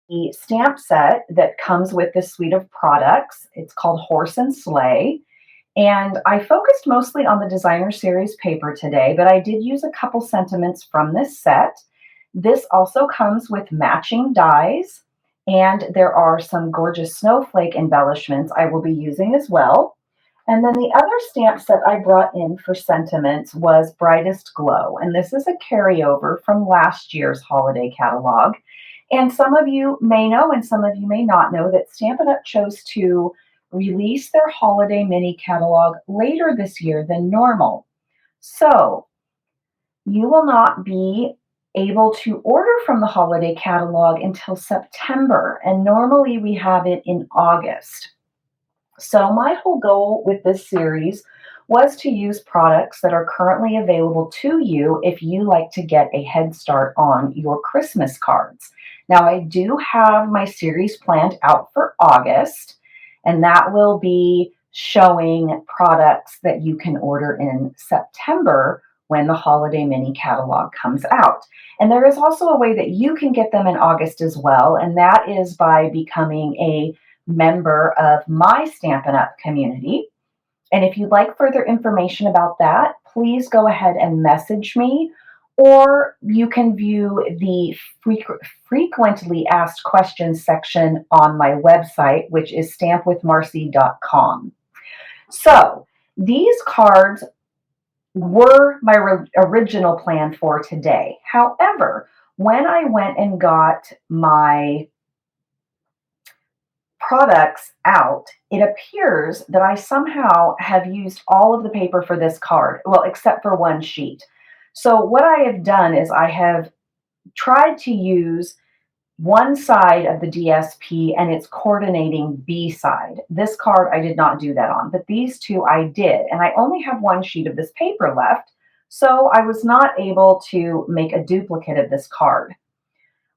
the stamp set that comes with this suite of products. It's called Horse and Sleigh. And I focused mostly on the designer series paper today, but I did use a couple sentiments from this set. This also comes with matching dies, and there are some gorgeous snowflake embellishments I will be using as well. And then the other stamp set I brought in for sentiments was Brightest Glow. And this is a carryover from last year's holiday catalog. And some of you may know, and some of you may not know, that Stampin' Up! Chose to release their holiday mini catalog later this year than normal. So you will not be able to order from the holiday catalog until September. And normally we have it in August. So my whole goal with this series was to use products that are currently available to you if you like to get a head start on your Christmas cards. Now, I do have my series planned out for August, and that will be showing products that you can order in September when the holiday mini catalog comes out. And there is also a way that you can get them in August as well, and that is by becoming a member of my Stampin' Up! Community. And if you'd like further information about that, please go ahead and message me, or you can view the frequently asked questions section on my website, which is stampwithmarcee.com. So these cards were my original plan for today. However, when I went and got my products out, it appears that I somehow have used all of the paper for this card, well, except for one sheet. So what I have done is I have tried to use one side of the DSP and its coordinating B side. This card I did not do that on, but these two I did, and I only have one sheet of this paper left, so I was not able to make a duplicate of this card.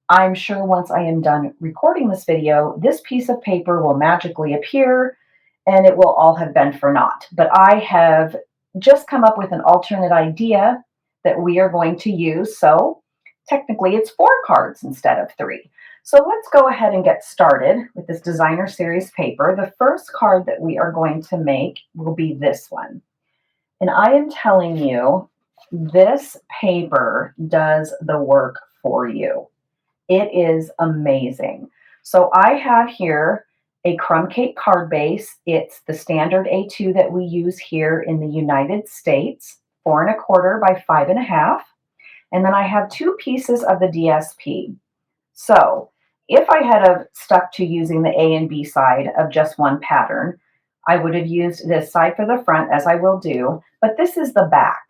I'm sure once I am done recording this video, this piece of paper will magically appear and it will all have been for naught. But I have just come up with an alternate idea that we are going to use. So technically it's 4 cards instead of 3. So let's go ahead and get started with this designer series paper. The first card that we are going to make will be this one. And I am telling you, this paper does the work for you. It is amazing. So I have here a crumb cake card base. It's the standard A2 that we use here in the United States, 4 1/4 by 5 1/2. And then I have 2 pieces of the DSP. So if I had stuck to using the A and B side of just one pattern, I would have used this side for the front, as I will do, but this is the back.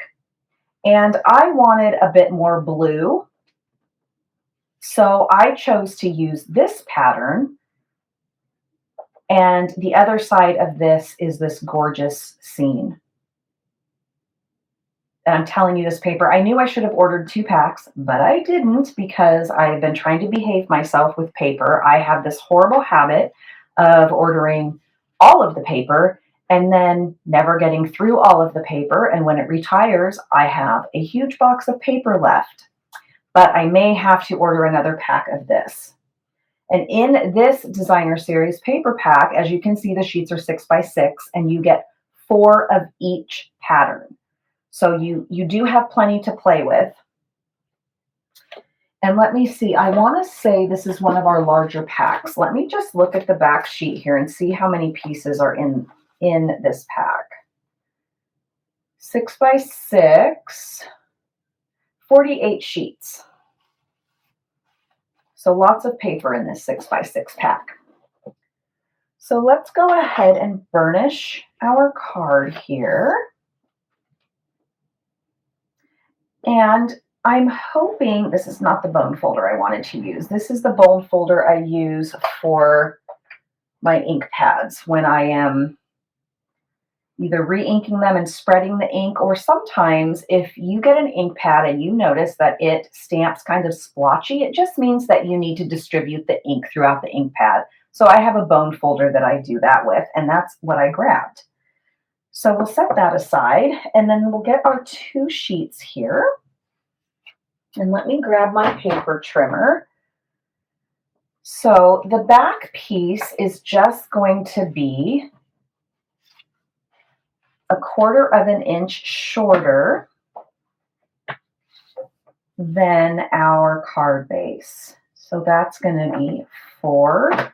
And I wanted a bit more blue, so I chose to use this pattern, and the other side of this is this gorgeous scene. And I'm telling you, this paper, I knew I should have ordered 2 packs, but I didn't because I have been trying to behave myself with paper. I have this horrible habit of ordering all of the paper and then never getting through all of the paper. And when it retires, I have a huge box of paper left. But I may have to order another pack of this. And in this designer series paper pack, as you can see, the sheets are 6 by 6, and you get 4 of each pattern. So you do have plenty to play with. And let me see, I want to say this is one of our larger packs. Let me just look at the back sheet here and see how many pieces are in this pack. 6 by 6. 48 sheets. So lots of paper in this 6 by 6 pack. So let's go ahead and burnish our card here. And I'm hoping, this is not the bone folder I wanted to use. This is the bone folder I use for my ink pads when I am either re-inking them and spreading the ink, or sometimes if you get an ink pad and you notice that it stamps kind of splotchy, it just means that you need to distribute the ink throughout the ink pad. So I have a bone folder that I do that with, and that's what I grabbed. So we'll set that aside, and then we'll get our 2 sheets here. And let me grab my paper trimmer. So the back piece is just going to be 1/4 of an inch shorter than our card base. So that's going to be 4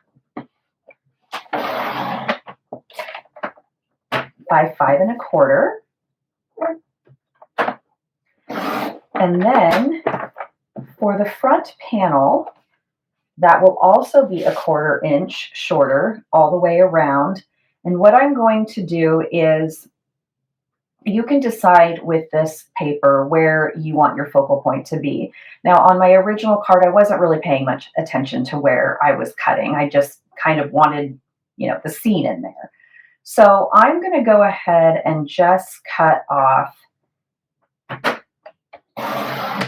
by 5 1/4. And then for the front panel, that will also be 1/4 inch shorter all the way around. And what I'm going to do is, you can decide with this paper where you want your focal point to be. Now, on my original card, I wasn't really paying much attention to where I was cutting. I just kind of wanted, the scene in there. So I'm going to go ahead and just cut off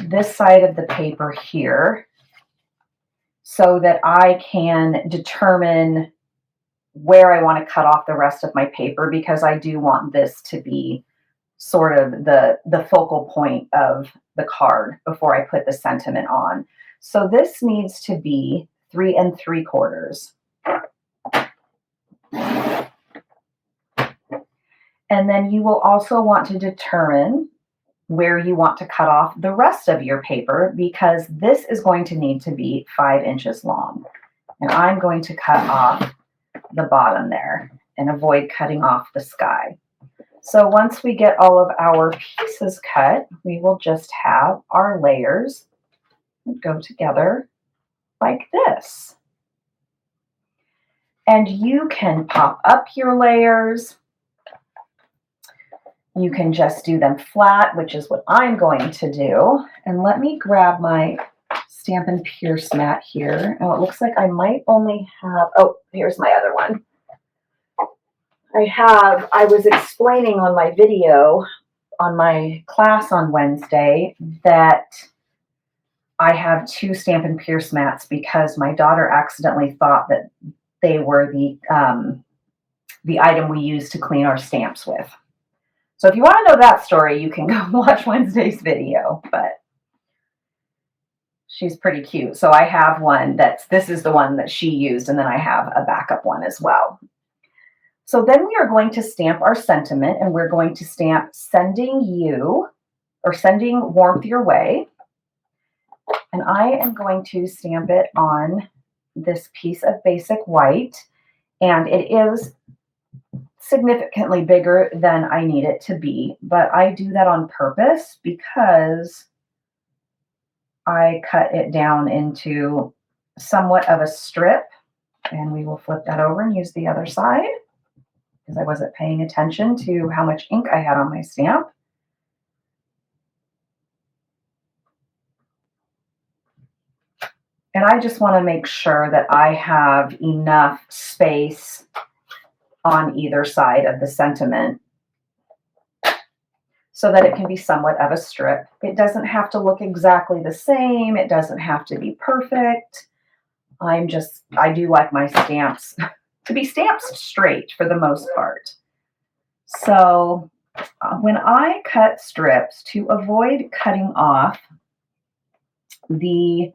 this side of the paper here so that I can determine where I want to cut off the rest of my paper, because I do want this to be sort of the focal point of the card before I put the sentiment on. So this needs to be 3 3/4. And then you will also want to determine where you want to cut off the rest of your paper, because this is going to need to be 5 inches long. And I'm going to cut off the bottom there and avoid cutting off the sky. So once we get all of our pieces cut, we will just have our layers go together like this. And you can pop up your layers. You can just do them flat, which is what I'm going to do. And let me grab my Stampin' Pierce mat here. Oh, it looks like I might only have, oh, here's my other one. I was explaining on my video on my class on Wednesday that I have 2 Stampin' Pierce mats because my daughter accidentally thought that they were the item we use to clean our stamps with. So if you want to know that story, you can go watch Wednesday's video, but she's pretty cute. So I have one this is the one that she used, and then I have a backup one as well. So then we are going to stamp our sentiment, and we're going to stamp sending warmth your way. And I am going to stamp it on this piece of basic white, and it is significantly bigger than I need it to be, but I do that on purpose because I cut it down into somewhat of a strip, and we will flip that over and use the other side because I wasn't paying attention to how much ink I had on my stamp. And I just want to make sure that I have enough space on either side of the sentiment so that it can be somewhat of a strip. It doesn't have to look exactly the same. It doesn't have to be perfect. I do like my stamps to be stamped straight for the most part. So when I cut strips, to avoid cutting off the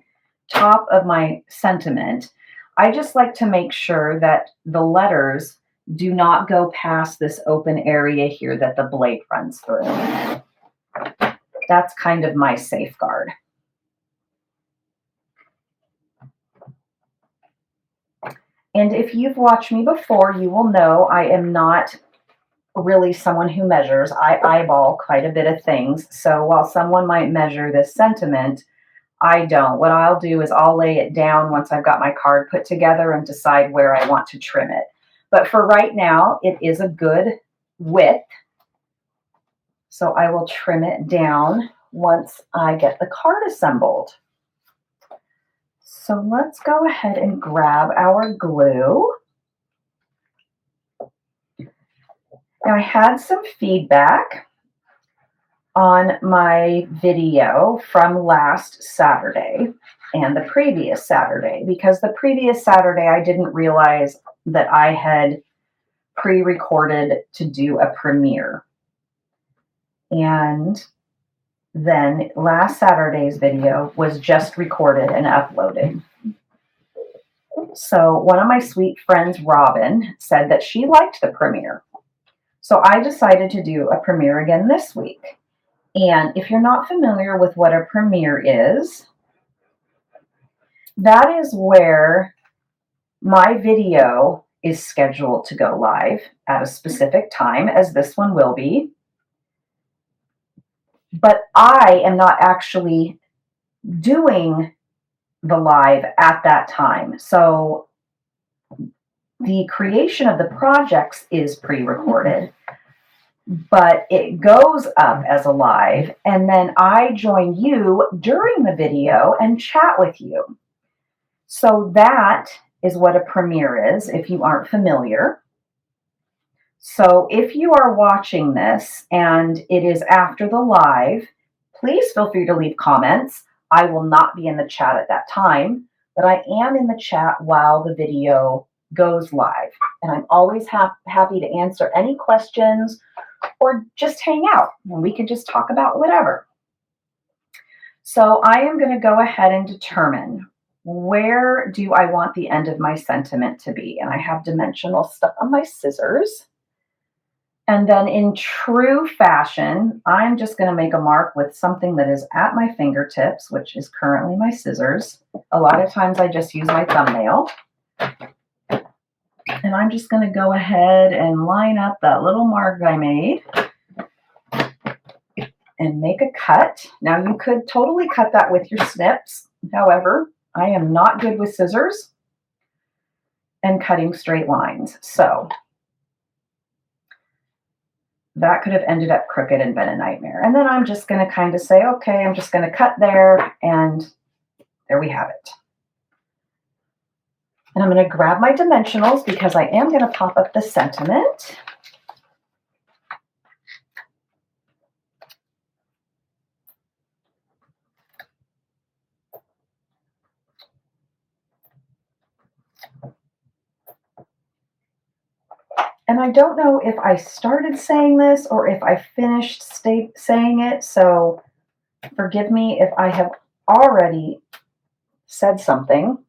top of my sentiment, I just like to make sure that the letters do not go past this open area here that the blade runs through. That's kind of my safeguard. And if you've watched me before, you will know I am not really someone who measures. I eyeball quite a bit of things. So while someone might measure this sentiment, I don't. What I'll do is I'll lay it down once I've got my card put together and decide where I want to trim it. But for right now, it is a good width. So I will trim it down once I get the card assembled. So let's go ahead and grab our glue. Now I had some feedback on my video from last Saturday and the previous Saturday, because the previous Saturday I didn't realize that I had pre-recorded to do a premiere. And then last Saturday's video was just recorded and uploaded. So one of my sweet friends, Robin, said that she liked the premiere. So I decided to do a premiere again this week. And if you're not familiar with what a premiere is, that is where my video is scheduled to go live at a specific time, as this one will be. But I am not actually doing the live at that time. So the creation of the projects is pre-recorded, but it goes up as a live, and then I join you during the video and chat with you. So that is what a premiere is, if you aren't familiar. So if you are watching this and it is after the live, please feel free to leave comments. I will not be in the chat at that time, but I am in the chat while the video goes live. And I'm always happy to answer any questions or just hang out and we can just talk about whatever. So I am going to go ahead and determine, where do I want the end of my sentiment to be? And I have dimensional stuff on my scissors. And then in true fashion, I'm just going to make a mark with something that is at my fingertips, which is currently my scissors. A lot of times I just use my thumbnail. And I'm just going to go ahead and line up that little mark I made and make a cut. Now you could totally cut that with your snips. However, I am not good with scissors and cutting straight lines. So that could have ended up crooked and been a nightmare. And then I'm just going to kind of say, okay, I'm just going to cut there, and there we have it. And I'm going to grab my dimensionals because I am going to pop up the sentiment. And I don't know if I started saying this or if I finished saying it, so forgive me if I have already said something.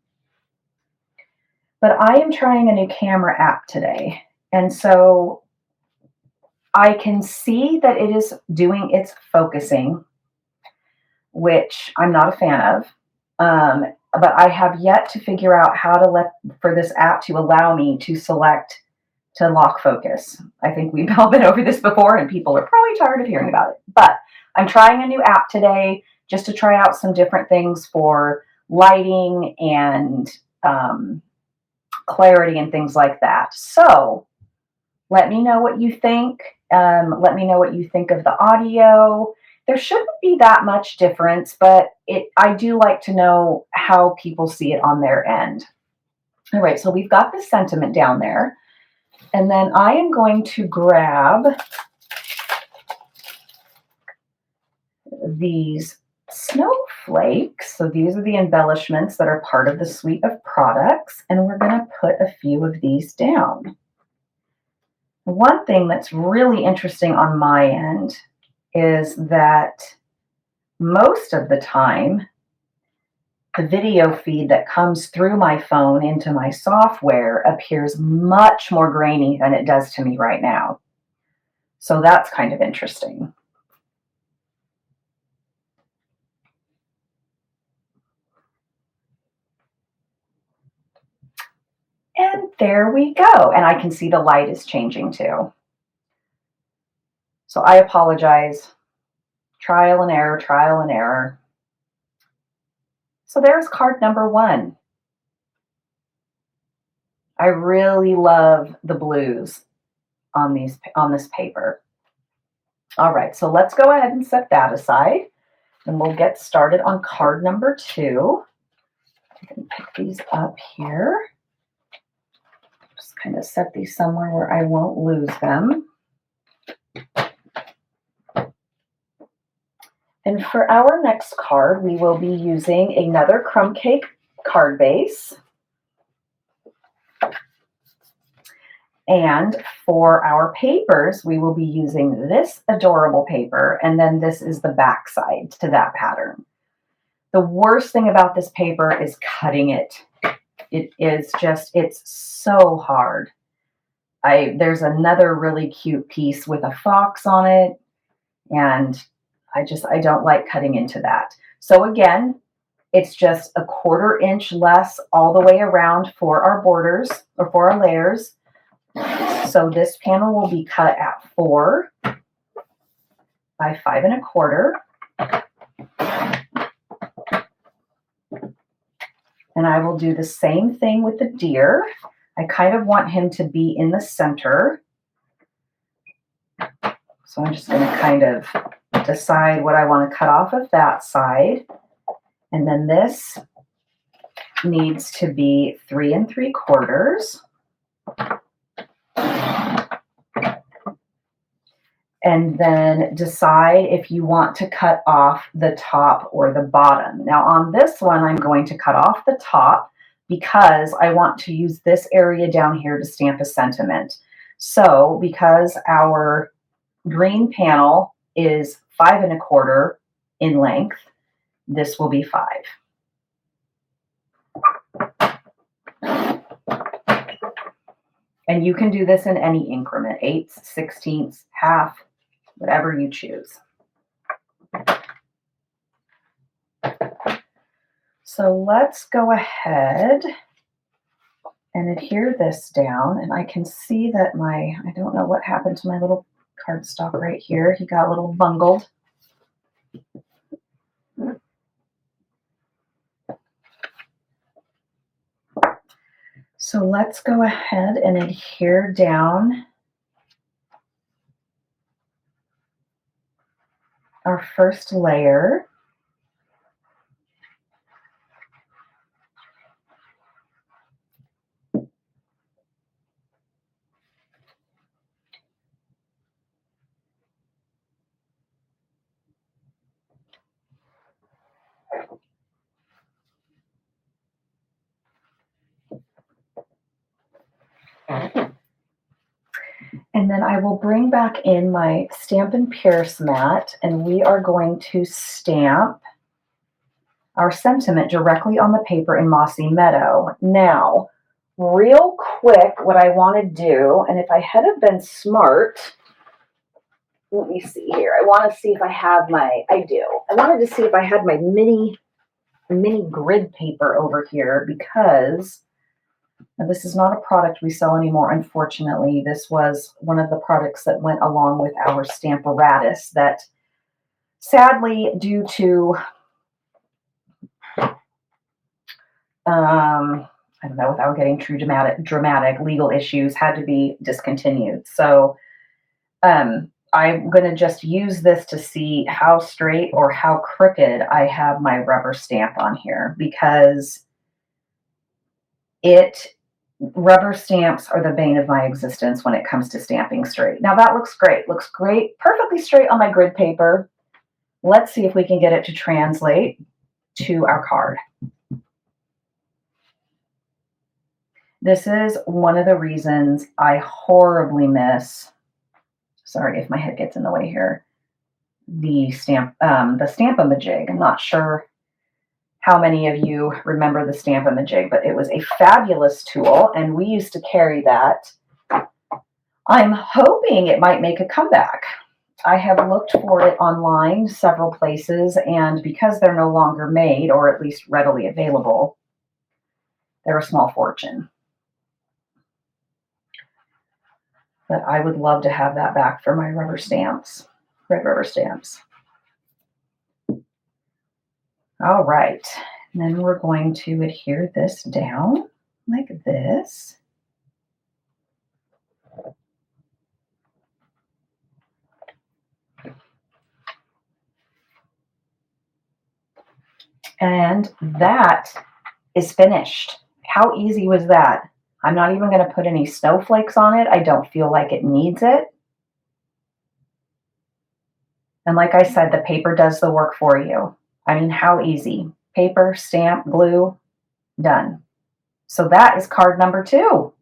But I am trying a new camera app today, and so I can see that it is doing its focusing, which I'm not a fan of. But I have yet to figure out how to for this app to allow me to select to lock focus. I think we've all been over this before and people are probably tired of hearing about it. But I'm trying a new app today just to try out some different things for lighting and clarity and things like that. So let me know what you think. Let me know what you think of the audio. There shouldn't be that much difference, but I do like to know how people see it on their end. All right, so we've got the sentiment down there. And then I am going to grab these snowflakes. So these are the embellishments that are part of the suite of products. And we're going to put a few of these down. One thing that's really interesting on my end is that most of the time, the video feed that comes through my phone into my software appears much more grainy than it does to me right now. So that's kind of interesting. And there we go. And I can see the light is changing too. So I apologize. Trial and error, trial and error. So there's card number 1. I really love the blues on this paper. All right, so let's go ahead and set that aside, and we'll get started on card number 2. I can pick these up here. Just kind of set these somewhere where I won't lose them. And for our next card, we will be using another crumb cake card base. And for our papers, we will be using this adorable paper, and then this is the back side to that pattern. The worst thing about this paper is cutting it. It is just, it's so hard. There's another really cute piece with a fox on it, and I don't like cutting into that. So again, it's just a 1/4 inch less all the way around for our borders or for our layers. So this panel will be cut at 4 by 5 1/4. And I will do the same thing with the deer. I kind of want him to be in the center. So I'm just going to kind of decide what I want to cut off of that side. And then this needs to be 3 3/4. And then decide if you want to cut off the top or the bottom. Now on this one, I'm going to cut off the top because I want to use this area down here to stamp a sentiment. So because our green panel is 5 1/4 in length, this will be 5. And you can do this in any increment, 1/8, 1/16, half, whatever you choose. So let's go ahead and adhere this down. And I can see that I don't know what happened to my little cardstock right here. He got a little bungled. So let's go ahead and adhere down our first layer. And then I will bring back in my Stampin' Pierce mat, and we are going to stamp our sentiment directly on the paper in Mossy Meadow. Now, real quick, what I want to do, and if I had have been smart, let me see here. I want to see if I have I wanted to see if I had my mini grid paper over here, because this is not a product we sell anymore, unfortunately. This was one of the products that went along with our Stamparatus that sadly, due to, I don't know, without getting too dramatic legal issues, had to be discontinued. So I'm going to just use this to see how straight or how crooked I have my rubber stamp on here, because rubber stamps are the bane of my existence when it comes to stamping straight. Now that looks great, perfectly straight on my grid paper. Let's see if we can get it to translate to our card. This is one of the reasons I horribly miss, sorry if my head gets in the way here, the Stamp-A-Majig. I'm not sure how many of you remember the Stamp-A-Majig, but it was a fabulous tool, and we used to carry that. I'm hoping it might make a comeback. I have looked for it online several places, and because they're no longer made, or at least readily available, they're a small fortune. But I would love to have that back for my rubber stamps, red rubber stamps. All right, and then we're going to adhere this down like this. And that is finished. How easy was that? I'm not even going to put any snowflakes on it. I don't feel like it needs it. And like I said, the paper does the work for you. I mean, how easy? Paper, stamp, glue, done. So that is card number 2.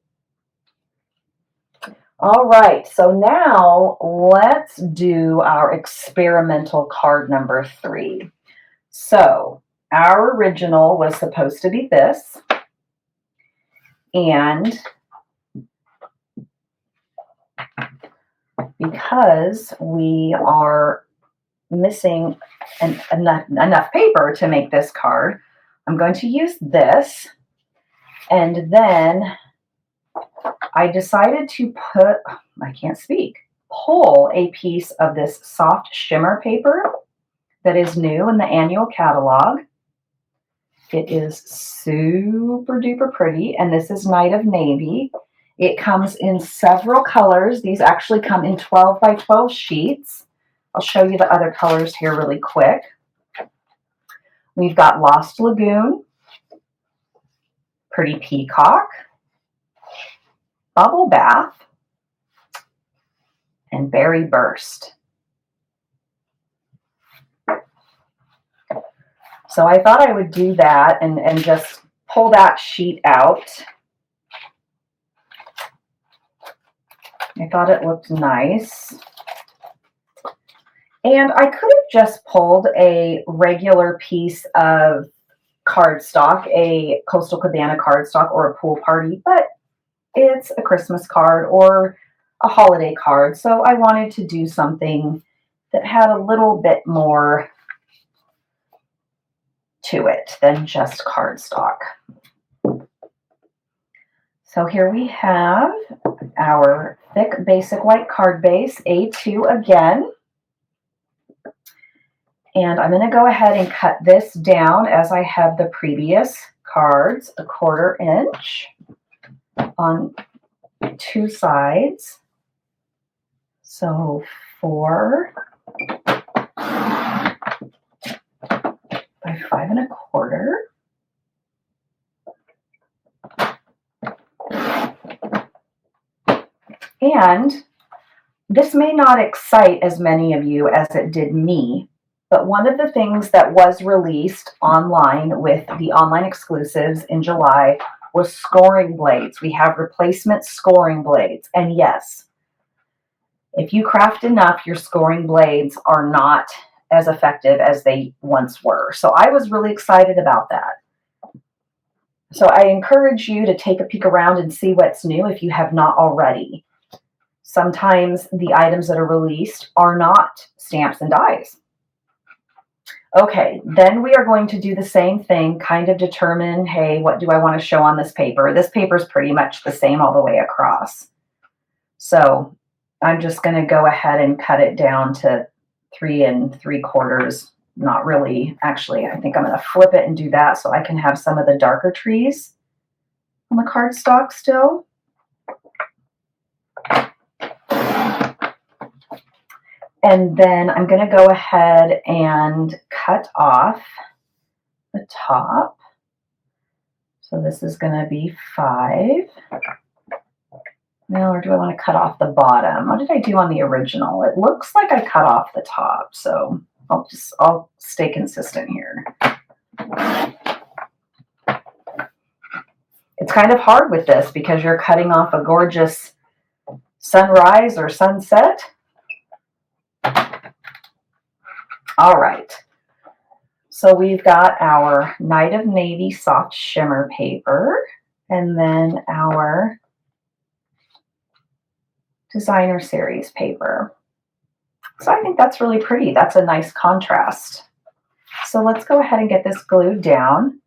All right, so now let's do our experimental card number 3. So our original was supposed to be this. And because we are missing enough paper to make this card, I'm going to use this. And then I decided to pull a piece of this soft shimmer paper that is new in the annual catalog. It is super duper pretty, and this is Night of Navy. It comes in several colors. These actually come in 12 by 12 sheets. I'll show you the other colors here really quick. We've got Lost Lagoon, Pretty Peacock, Bubble Bath, and Berry Burst. So I thought I would do that and just pull that sheet out. I thought it looked nice. And I could have just pulled a regular piece of cardstock, a Coastal Cabana cardstock or a pool party, but it's a Christmas card or a holiday card. So I wanted to do something that had a little bit more to it than just cardstock. So here we have our thick basic white card base, A2 again. And I'm going to go ahead and cut this down as I have the previous cards, 1/4 inch on 2 sides. So 4 by 5 1/4. And this may not excite as many of you as it did me, but one of the things that was released online with the online exclusives in July was scoring blades. We have replacement scoring blades. And yes, if you craft enough, your scoring blades are not as effective as they once were. So I was really excited about that. So I encourage you to take a peek around and see what's new if you have not already. Sometimes the items that are released are not stamps and dies. Okay, then we are going to do the same thing, kind of determine, hey, what do I want to show on this paper? This paper is pretty much the same all the way across. So I'm just going to go ahead and cut it down to 3 3/4. Not really, actually, I think I'm going to flip it and do that so I can have some of the darker trees on the cardstock still. And then I'm going to go ahead and cut off the top. So this is going to be 5. Now, or do I want to cut off the bottom? What did I do on the original? It looks like I cut off the top, so I'll stay consistent here. It's kind of hard with this because you're cutting off a gorgeous sunrise or sunset. All right, so we've got our Night of Navy soft shimmer paper and then our designer series paper. So I think that's really pretty. That's a nice contrast. So let's go ahead and get this glued down.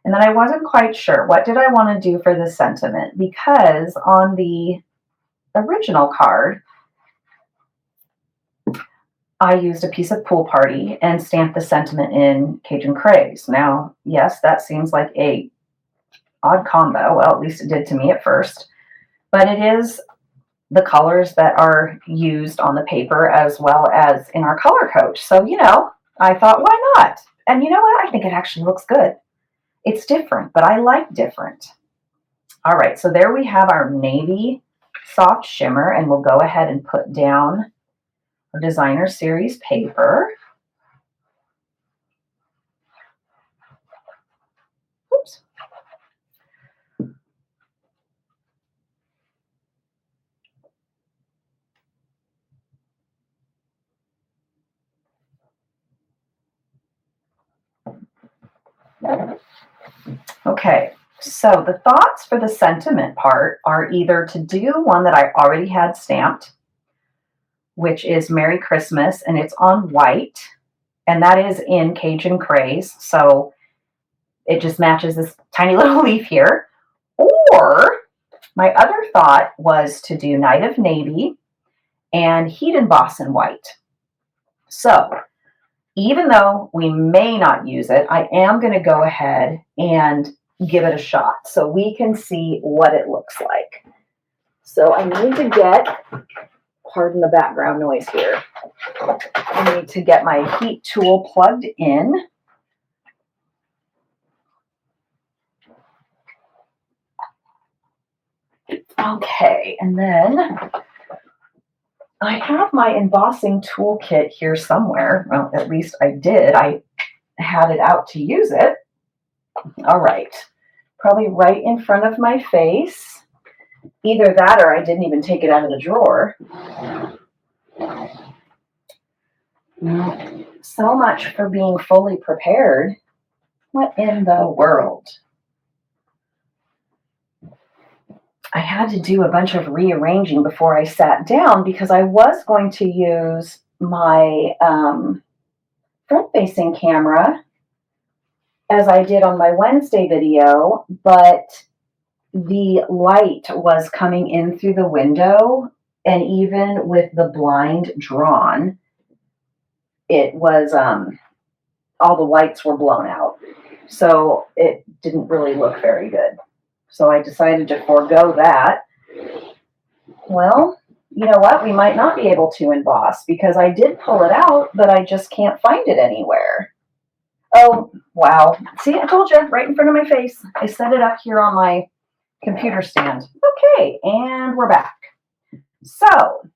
And then I wasn't quite sure, what did I want to do for the sentiment? Because on the original card, I used a piece of pool party and stamped the sentiment in Cajun Craze. Now, yes, that seems like a odd combo. Well, at least it did to me at first. But it is the colors that are used on the paper as well as in our color coach. So, I thought, why not? And you know what? I think it actually looks good. It's different, but I like different. All right, so there we have our navy soft shimmer, and we'll go ahead and put down our designer series paper. Oops. Okay, So the thoughts for the sentiment part are either to do one that I already had stamped, which is Merry Christmas, and it's on white, and that is in Cajun Craze, so it just matches this tiny little leaf here. Or my other thought was to do Night of Navy and Heat Emboss in white. So even though we may not use it, I am going to go ahead and give it a shot so we can see what it looks like. So I need to get, pardon the background noise here, I need to get my heat tool plugged in. Okay, and then I have my embossing toolkit here somewhere. Well, at least I did. I had it out to use it. All right, probably right in front of my face. Either that or I didn't even take it out of the drawer. So much for being fully prepared. What in the world? I had to do a bunch of rearranging before I sat down because I was going to use my front-facing camera as I did on my Wednesday video, but the light was coming in through the window, and even with the blind drawn, it was all the lights were blown out, so it didn't really look very good. So I decided to forego that. Well, you know what? We might not be able to emboss because I did pull it out, but I just can't find it anywhere. Oh, wow. See, I told you, right in front of my face. I set it up here on my computer stand. Okay, and we're back. So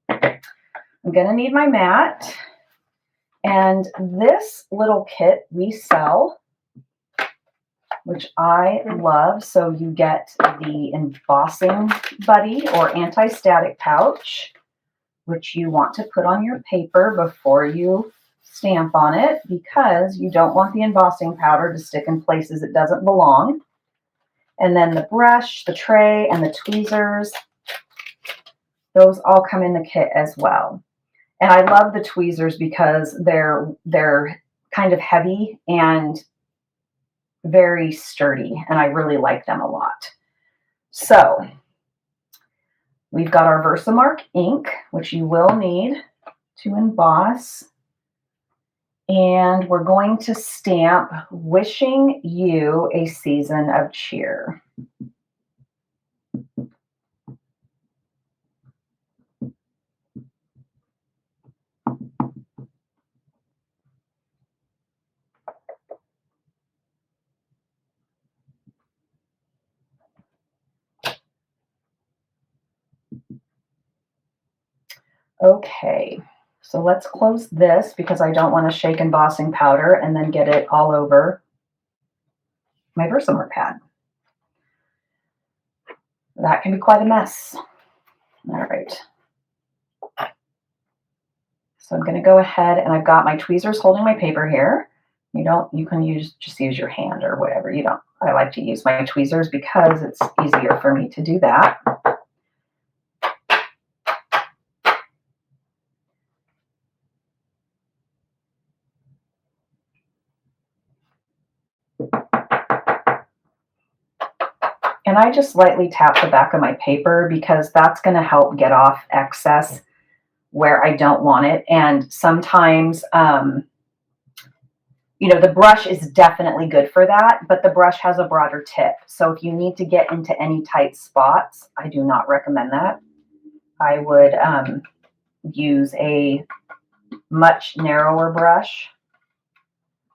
I'm going to need my mat. And this little kit we sell, which I love. So you get the embossing buddy or anti-static pouch, which you want to put on your paper before you stamp on it because you don't want the embossing powder to stick in places it doesn't belong. And then the brush, the tray, and the tweezers, those all come in the kit as well. And I love the tweezers because they're kind of heavy and very sturdy, and I really like them a lot. So we've got our Versamark ink, which you will need to emboss. And we're going to stamp Wishing You a Season of Cheer. Okay, so let's close this because I don't want to shake embossing powder and then get it all over my Versamark pad. That can be quite a mess. All right. So I'm going to go ahead and I've got my tweezers holding my paper here. You can just use your hand or whatever. I like to use my tweezers because it's easier for me to do that. And I just lightly tap the back of my paper because that's going to help get off excess where I don't want it. And sometimes, the brush is definitely good for that, but the brush has a broader tip. So if you need to get into any tight spots, I do not recommend that. I would use a much narrower brush.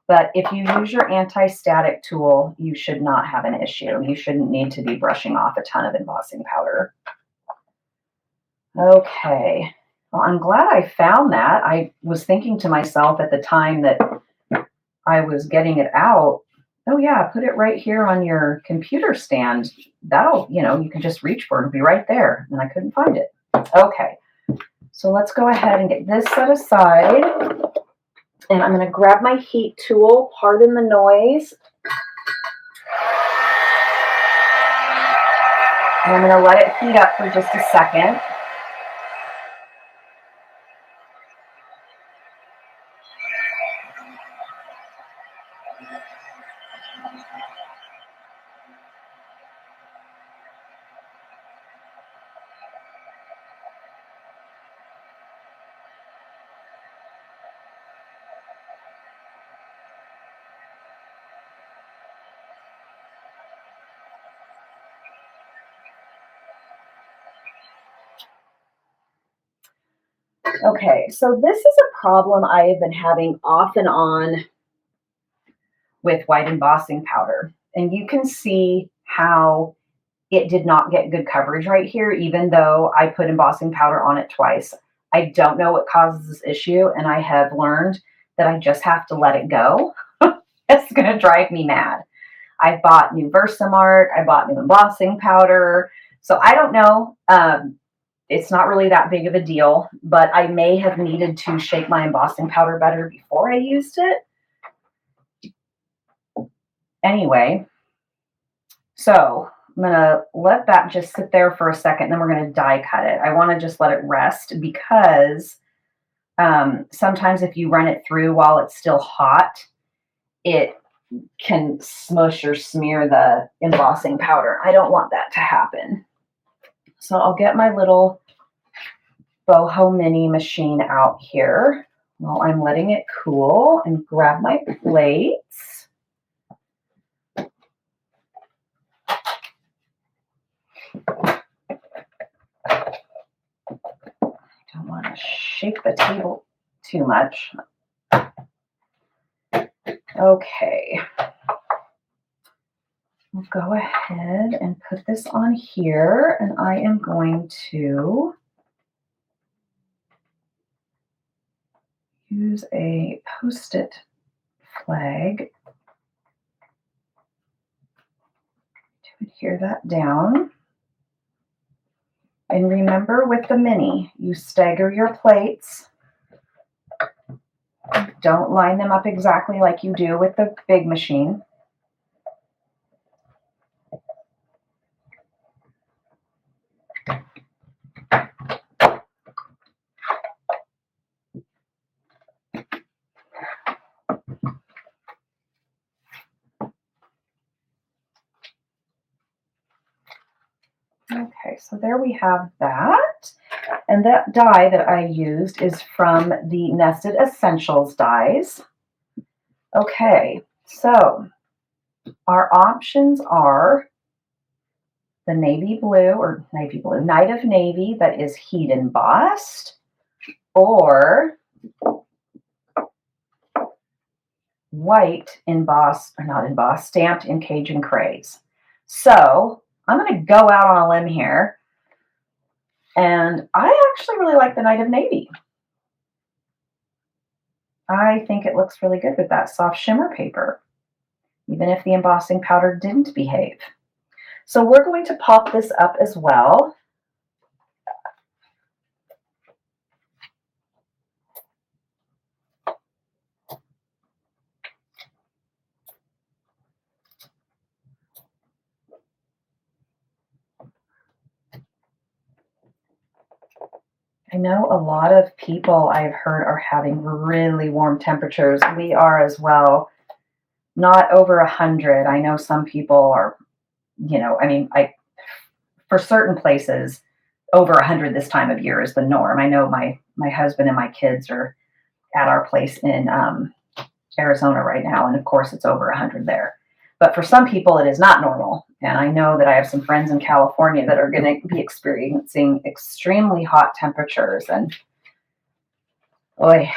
But if you use your anti-static tool, you should not have an issue. You shouldn't need to be brushing off a ton of embossing powder. Okay, well, I'm glad I found that. I was thinking to myself at the time that I was getting it out, oh yeah, put it right here on your computer stand. That'll, you can just reach for it and be right there. And I couldn't find it. Okay, so let's go ahead and get this set aside. And I'm going to grab my heat tool, pardon the noise. And I'm going to let it heat up for just a second. Okay, so this is a problem I have been having off and on with white embossing powder. And you can see how it did not get good coverage right here, even though I put embossing powder on it twice. I don't know what causes this issue, and I have learned that I just have to let it go. It's going to drive me mad. I bought new Versamark, I bought new embossing powder. So I don't know. It's not really that big of a deal, but I may have needed to shake my embossing powder better before I used it. Anyway, so I'm going to let that just sit there for a second, then we're going to die cut it. I want to just let it rest because sometimes if you run it through while it's still hot, it can smush or smear the embossing powder. I don't want that to happen. So I'll get my little boho mini machine out here while I'm letting it cool and grab my plates. Don't want to shake the table too much. Okay. We'll go ahead and put this on here, and I am going to use a Post-it flag to adhere that down. And remember with the mini, you stagger your plates. Don't line them up exactly like you do with the big machine. Okay, so there we have that. And that die that I used is from the Nested Essentials dies. Okay, so our options are the navy blue, Night of Navy that is heat embossed, or white embossed, or not embossed, stamped in Cajun Craze. So I'm going to go out on a limb here, and I actually really like the Night of Navy. I think it looks really good with that soft shimmer paper, even if the embossing powder didn't behave. So we're going to pop this up as well. I know a lot of people I've heard are having really warm temperatures. We are as well. Not over 100. I know some people are, for certain places, over 100 this time of year is the norm. I know my husband and my kids are at our place in Arizona right now, and of course it's over 100 there. But for some people, it is not normal. And I know that I have some friends in California that are going to be experiencing extremely hot temperatures. And boy,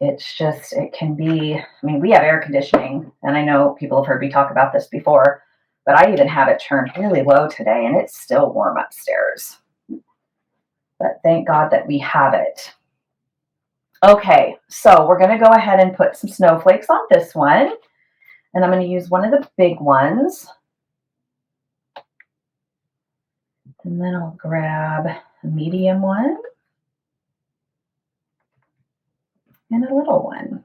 it's just, it can be, we have air conditioning, and I know people have heard me talk about this before, but I even have it turned really low today, and it's still warm upstairs. But thank God that we have it. Okay, so we're going to go ahead and put some snowflakes on this one. And I'm going to use one of the big ones. And then I'll grab a medium one and a little one.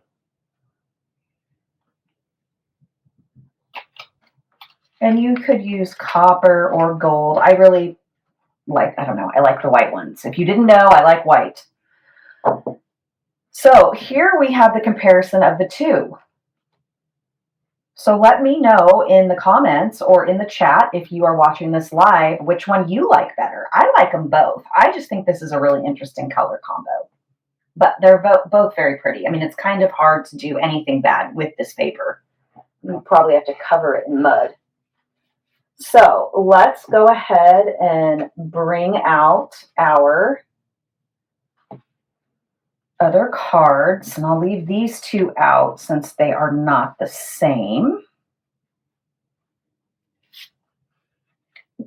And you could use copper or gold. I really like, I don't know, I like the white ones. If you didn't know, I like white. So here we have the comparison of the two. So let me know in the comments or in the chat if you are watching this live, which one you like better. I like them both. I just think this is a really interesting color combo. But they're both very pretty. I mean, it's kind of hard to do anything bad with this paper. You'll probably have to cover it in mud. So let's go ahead and bring out our other cards, and I'll leave these two out since they are not the same.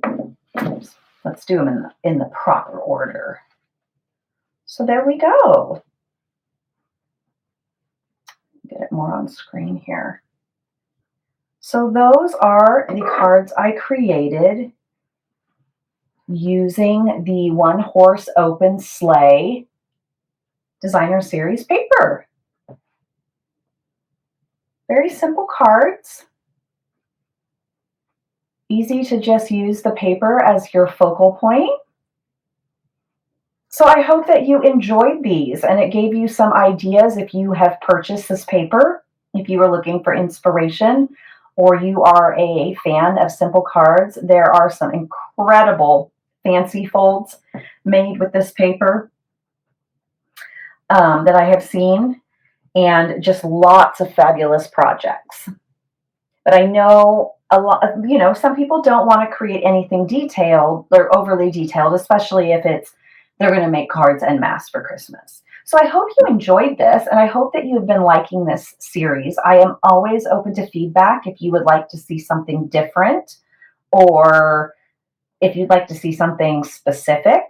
Oops. Let's do them in the proper order. So there we go. Get it more on screen here. So those are the cards I created using the One Horse Open Sleigh Designer Series paper. Very simple cards. Easy to just use the paper as your focal point. So I hope that you enjoyed these and it gave you some ideas if you have purchased this paper, if you were looking for inspiration, or you are a fan of simple cards. There are some incredible fancy folds made with this paper that I have seen, and just lots of fabulous projects. But I know a lot, some people don't want to create anything detailed or overly detailed, especially if they're going to make cards en masse for Christmas. So I hope you enjoyed this, and I hope that you've been liking this series. I am always open to feedback if you would like to see something different, or if you'd like to see something specific.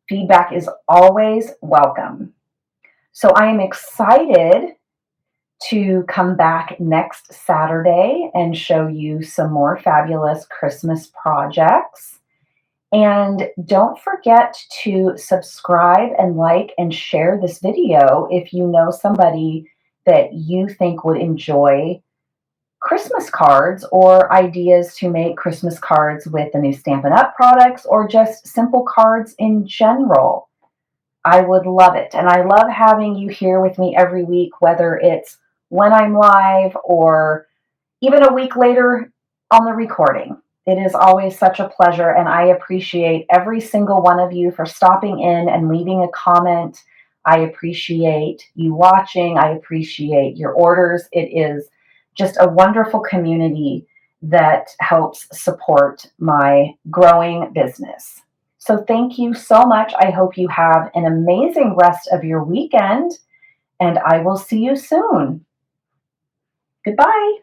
Feedback is always welcome. So I am excited to come back next Saturday and show you some more fabulous Christmas projects. And don't forget to subscribe and like and share this video if you know somebody that you think would enjoy Christmas cards or ideas to make Christmas cards with the new Stampin' Up! Products, or just simple cards in general. I would love it. And I love having you here with me every week, whether it's when I'm live or even a week later on the recording. It is always such a pleasure, and I appreciate every single one of you for stopping in and leaving a comment. I appreciate you watching. I appreciate your orders. It is just a wonderful community that helps support my growing business. So thank you so much. I hope you have an amazing rest of your weekend, and I will see you soon. Goodbye.